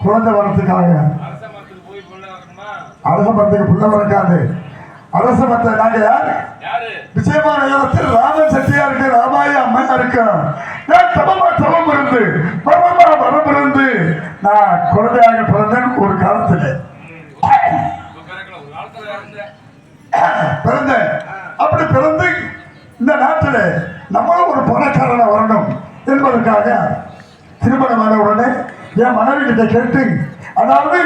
குழந்தை வரத்துக்காக அரச மரத்துக்கு புள்ள வரக்காது. அரச மரத்தை நாங்க யார் விஜயமான இடத்தில் ராமன் செட்டியாருக்கு ராமாய அம்மையாருக்கு நான் தவம் இருந்து வரம் இருந்து நான் குழந்தையாக பிறந்தேன். ஒரு காலத்தில் பிறந்தேன். அப்படி பிறந்து இந்த நாட்டில் நம்மளும் ஒரு பணக்காரனை வரணும் என்பதற்காக திருமணமான உடனே என் மனைவி கிட்ட கேட்டு, அதாவது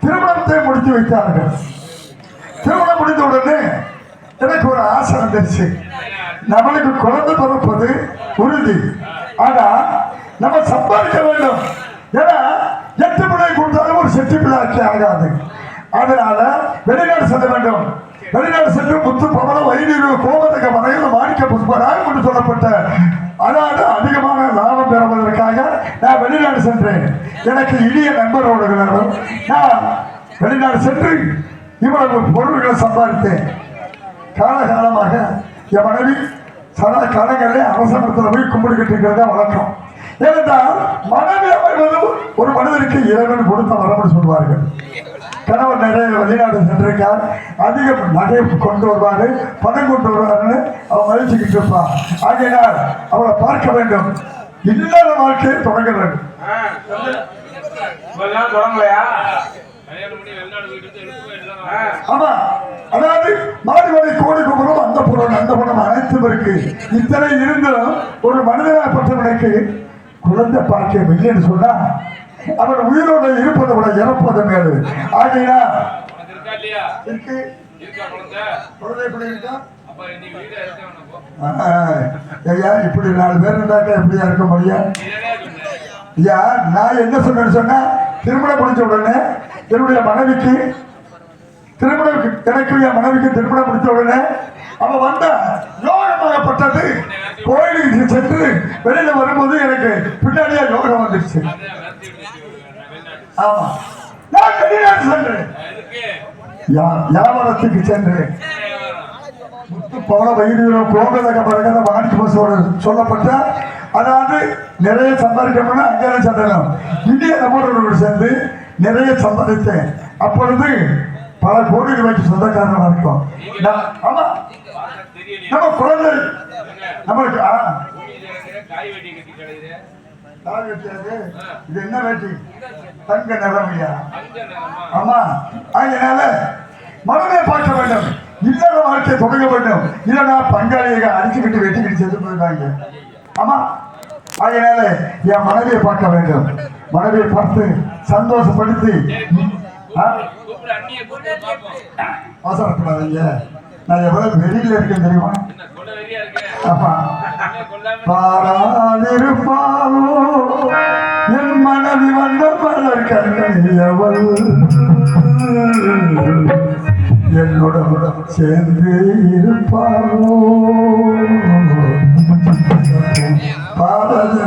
திருமணத்தை முடித்து வைத்தார்கள். திருமணம் முடிந்த உடனே எனக்கு ஒரு ஆசை வந்துருச்சு. நம்மளுக்கு குழந்தை பிறப்பது உறுதி, ஆனா நம்ம சம்பாதிக்க வேண்டும். ஏன்னா 8 பிள்ளை கொடுத்தாலும் ஒரு செட்டி பிள்ளைக்கு ஆகாது. அதனால வெளிநாடு செல்ல வேண்டும். வெளிநாடு சென்று முத்து பவனம் வைரீரு கோபதக மனையில் மாணிக்க புஷ்பராக என்று சொல்லப்பட்ட, அதாவது அதிகமான லாபம் பெறுவதற்காக நான் வெளிநாடு சென்றேன். எனக்கு இனிய நண்பரோடு நான் வெளிநாடு சென்று இவ்வளவு பொருள்களை சம்பாதித்தேன். காலகாலமாக என் மனைவி சதா காலங்களிலே அரசாங்கத்தில் போய் கும்பிடுகிட்டு இருக்கிறத வழக்கம். ஏனென்றால் மனைவி அமைவது ஒரு மனிதனுக்கு இறைவன் கொடுத்த வரம்னு சொல்வார்கள். கணவர் நிறைய வெளிநாடு சென்றிருக்கார், அதிக நகை கொண்டு வருவாரு, பணம் கொண்டு வருவாருன்னு அவன் மகிழ்ச்சிக்கிட்டு இருப்பான். ஆகையினால் அவளை பார்க்க வேண்டும், இல்லாத வாழ்க்கையை தொடங்க வேண்டும். ஆமா, அதாவது மாடுவடை கோடி குமரம் அந்த புறம் அனைத்தும் இருக்கு. இத்தனை இருந்தும் ஒரு மனிதனாகப்பட்டவனுக்கு குழந்தை பார்க்க இல்லைன்னு சொன்னா அவன் உயிரோடு இருப்பதை விட இறப்பது மேலு. ஆகையா இப்படி 4 பேர் இருந்தாக்க எப்படியா இருக்க முடியும்? ஐயா, நான் என்ன சொன்னா திருமணம் முடிஞ்ச உடனே என்னுடைய மனைவிக்கு எனக்கு என் மனைவிக்கு திருமணம் முடிச்ச உடனே அவன் வந்த யோகமாகப்பட்டது. கோயிலுக்கு சென்று வெளியில வரும்போது எனக்கு பின்னாடியா யோகம் வந்துருச்சு. ஆமா, நான் வெளிநாடு சென்றேன், வியாபாரத்துக்கு சென்றேன். முத்து பவன வைரீரோ கோபதக மரகத மாணிக்க பசோடு சொல்லப்பட்ட, அதாவது நிறைய சம்பாதிக்கணும்னா அங்கே சென்றேன். இந்திய நபரோடு சேர்ந்து நிறைய சம்பாதித்தேன். அப்பொழுது பல கோடி ரூபாய்க்கு சொந்தக்காரனா இருக்கும். ஆமா, நம்ம குழந்தை நம்மளுக்கு இது என்ன வேட்டி? தங்க நிறமையா? ஆமா, அதனால மனமே பார்க்க வேண்டும், இல்லாத வாழ்க்கையை தொடங்க வேண்டும். இல்லைன்னா பங்காளியை அடிச்சுக்கிட்டு வெட்டிக்கிட்டு சென்று போயிடுவாங்க. ஆமா, அதனால என் மனைவியை பார்க்க வேண்டும். மனைவியை பார்த்து சந்தோஷப்படுத்தி அவசரப்படாதீங்க. நான் எவ்வளவு வெளியில இருக்கேன் தெரியுமா? ஆமா, பாராதிருப்பாரோ என் மனைவி வந்த மலர் கண்ணியவள் என்னோட சேர்ந்து இருப்பாரோ பாரதி.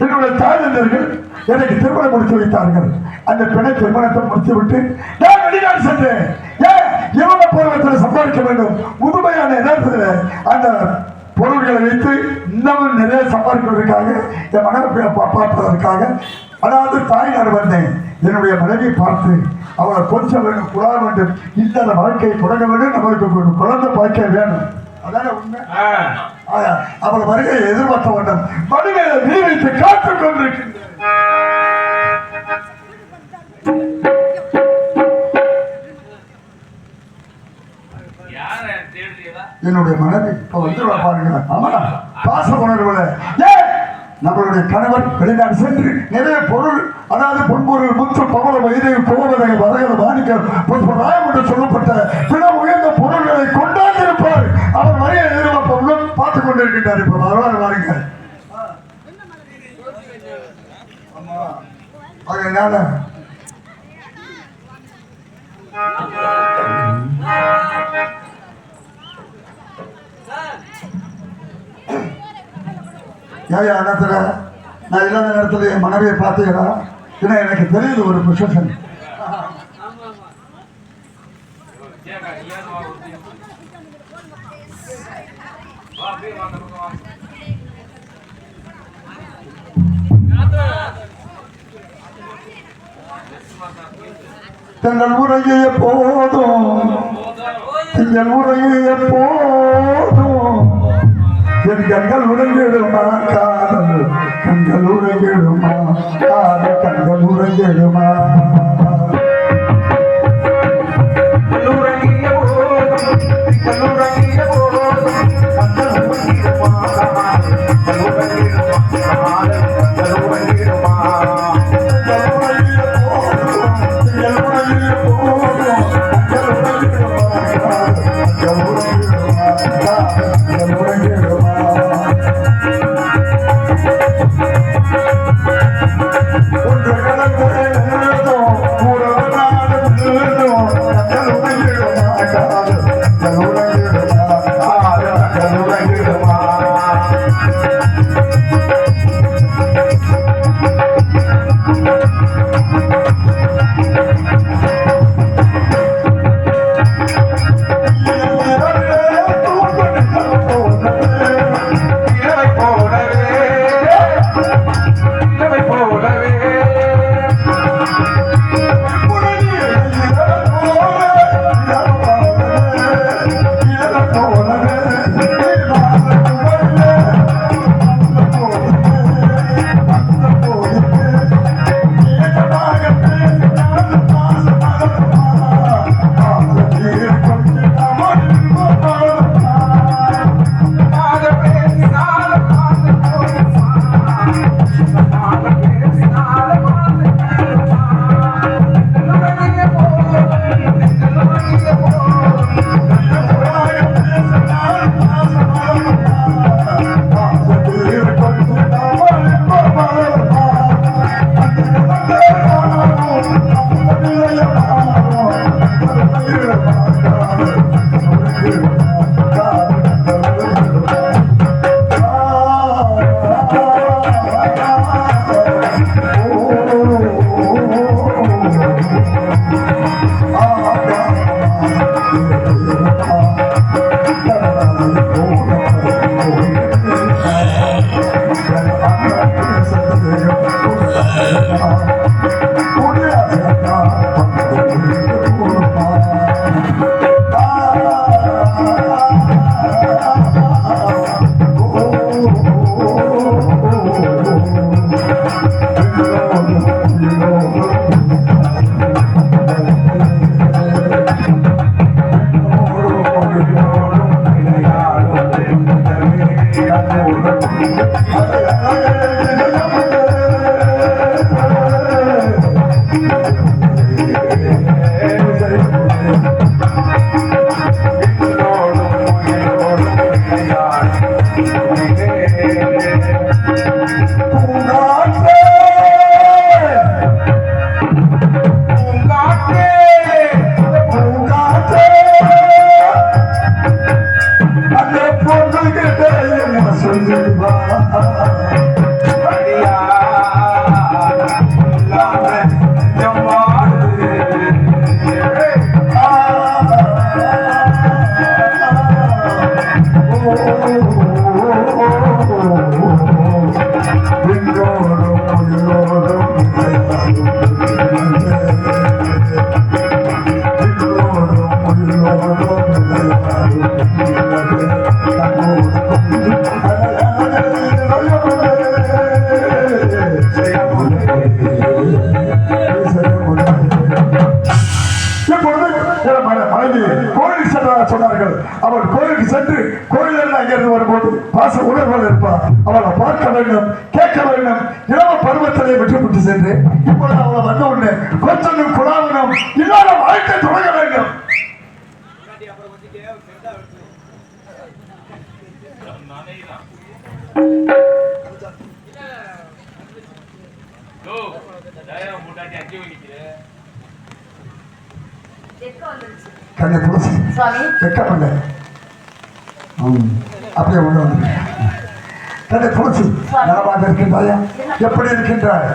என்னுடைய தாயந்தர்கள் எனக்கு திருமணம் முடித்து வைத்தார்கள். அந்த பெண்ணை திருமணத்தை முடித்து விட்டு நான் வெளிநாடு சென்றேன். இவங்க பருவத்தில் சம்பாதிக்க வேண்டும். முதுமையான நேரத்தில் அந்த பொருள்களை வைத்து இன்னமும் நிறைய சம்பாதிப்பதற்காக என் மனைவி பார்ப்பதற்காக அதாவது தாய்நாடு வந்தேன். என்னுடைய மனைவியை பார்த்து அவளை கொஞ்சம் வேண்டும் குழா வேண்டும் இல்லாத வாழ்க்கையை தொடங்க வேண்டும். நம்மளுக்கு குழந்தை பாய்க்க வேணும். அதான உண்மை. அவள் வருகையை எதிர்பார்க்க வேண்டும். மனிதனை நீ வைத்து காத்துக் கொண்டிருக்கின்ற என்னுடைய மனைவி இப்ப வந்துருவா பாருங்க. ஆமா பாச உணர்வுல நம்மளுடைய கணவர் வெளிநாடு சென்று நிறைய பொருள் அதாவது பொன்பொருள் முத்து பவள வயதை கோவதை வரைய வாணிக்கர் புஷ்பராயம் என்று சொல்லப்பட்ட பிற உயர்ந்த பொருள்களை கொண்டாந்திருப்பார். அவர் வரைய எதிர்பார்ப்புடன் பார்த்துக் கொண்டிருக்கின்றார். இப்ப வரலாறு வாருங்க. அதனால ஏன் இடத்துல நான் இல்லாத நேரத்தில் என் மனைவியை பார்த்தீங்களா? ஏன்னா எனக்கு தெரியுது ஒரு பொசிஷன். தங்கள் உரையை எப்போதும் எங்கள் உரையை எப்போதும் என் கண்கள் உறங்கிடுமா காதல் கண்கள் உறங்கிடுமா காதல் கண்கள் உறங்கிடுமா ஒன்று கடந்த மனைவி கோயிலுக்கு சென்றதாக சொன்னார்கள். அவள் கோயிலுக்கு சென்று கோயிலில் அங்கிருந்து வரும்போது பாச உணர்வுகள் இருப்பார். அவளை பார்க்க வேண்டும், கேட்க வேண்டும். இளவ பருவத்திலே விட்டுவிட்டு சென்று இப்பொழுது அவளை வந்த உடனே கொஞ்சம் குழாவணும் இல்லாத வாழ்க்கை தொடங்க வேண்டும். கண்ணை துளசி வெக்கப்படல அப்படியே உள்ள வந்து கண்ணை துளசி நலமாக இருக்கின்றாயா? எப்படி இருக்கின்றாய்?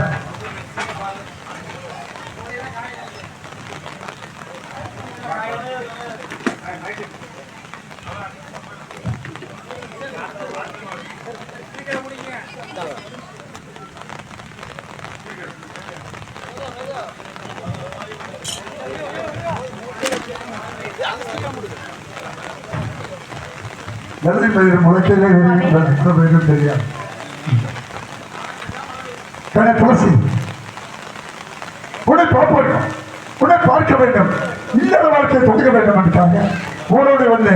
வெள்ளை பயிர் முளைக்கவே தெரியாது. கண்ணை துளசி உன்னை பார்ப்போம், உன்னை பார்க்க வேண்டும், இல்லாத வாழ்க்கையை தொடங்க வேண்டும் என்றாங்க. உங்களோட வந்து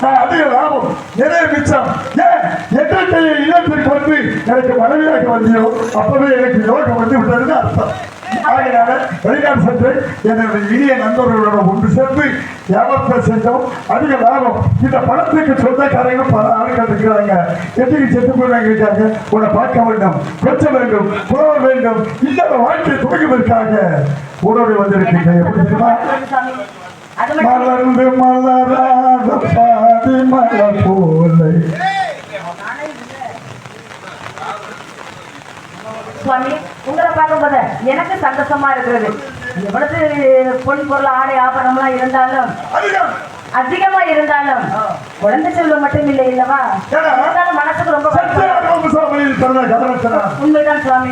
நான் அதிக லாபம் நிறைய மிச்சம் ஏன் எத்தனை இல்லத்திற்கு வந்து எனக்கு மனைவியாக வந்தியோ அப்பவே எனக்கு யோகம் வந்து விட்டதுன்னு அர்த்தம். ஆகையால வெளிநாடு சென்று என்னுடைய இனிய நண்பர்களோட ஒன்று சேர்ந்து வியாபாரத்தை செஞ்சோம். அதிக லாபம். இந்த பணத்துக்கு சொந்தக்காரங்க பல ஆளுகள் இருக்கிறாங்க. எத்தனை செத்து போய் இருக்காங்க. உன்னை பார்க்க வேண்டும், கொஞ்சம் வேண்டும், புலவ வேண்டும், இல்லாத வாழ்க்கையை துவங்குவதற்காக உணவு வந்திருக்கீங்க. எப்படி தெரியுமா? மலர்ந்து மலராத பாதி மலர் போல சுவாமி, உங்களை பார்க்கும்போது எனக்கு சந்தோஷமா இருக்கிறது. எவ்வளவு பொன் பொருள் ஆடை ஆபரணம்லாம் இருந்தாலும் அதிகமா இருந்தாலும் குழந்தை செல்வம் மட்டும் இல்லை இல்லவா? மனசுக்கு ரொம்ப உண்மைதான் சுவாமி.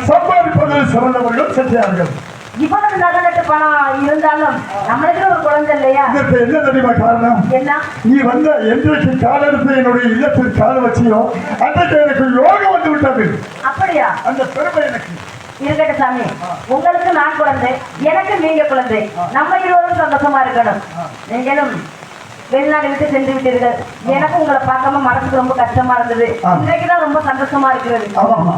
இவ்வளவு நகலட்டு பணம் இருந்தாலும் நம்மளுக்கு ஒரு குழந்தை இல்லையா? என்ன தெரியுமா காரணம்? என்ன? நீ வந்த என்றைக்கு காலெடுத்து என்னுடைய இல்லத்தில் கால வச்சியோ அன்றைக்கு எனக்கு யோகம் வந்து விட்டது. அப்படியா? அந்த பெருமை எனக்கு இருக்கட்டும் சாமி. உங்களுக்கு நான் குழந்தை, எனக்கு நீங்க குழந்தை. நம்ம இருவரும் சந்தோஷமா இருக்கணும். நீங்களும் வெளிநாடு விட்டு சென்று விட்டீர்கள். எனக்கு உங்களை பார்க்காம மனசுக்கு ரொம்ப கஷ்டமா இருந்தது. இன்றைக்குதான் ரொம்ப சந்தோஷமா இருக்கிறது. ஆமா.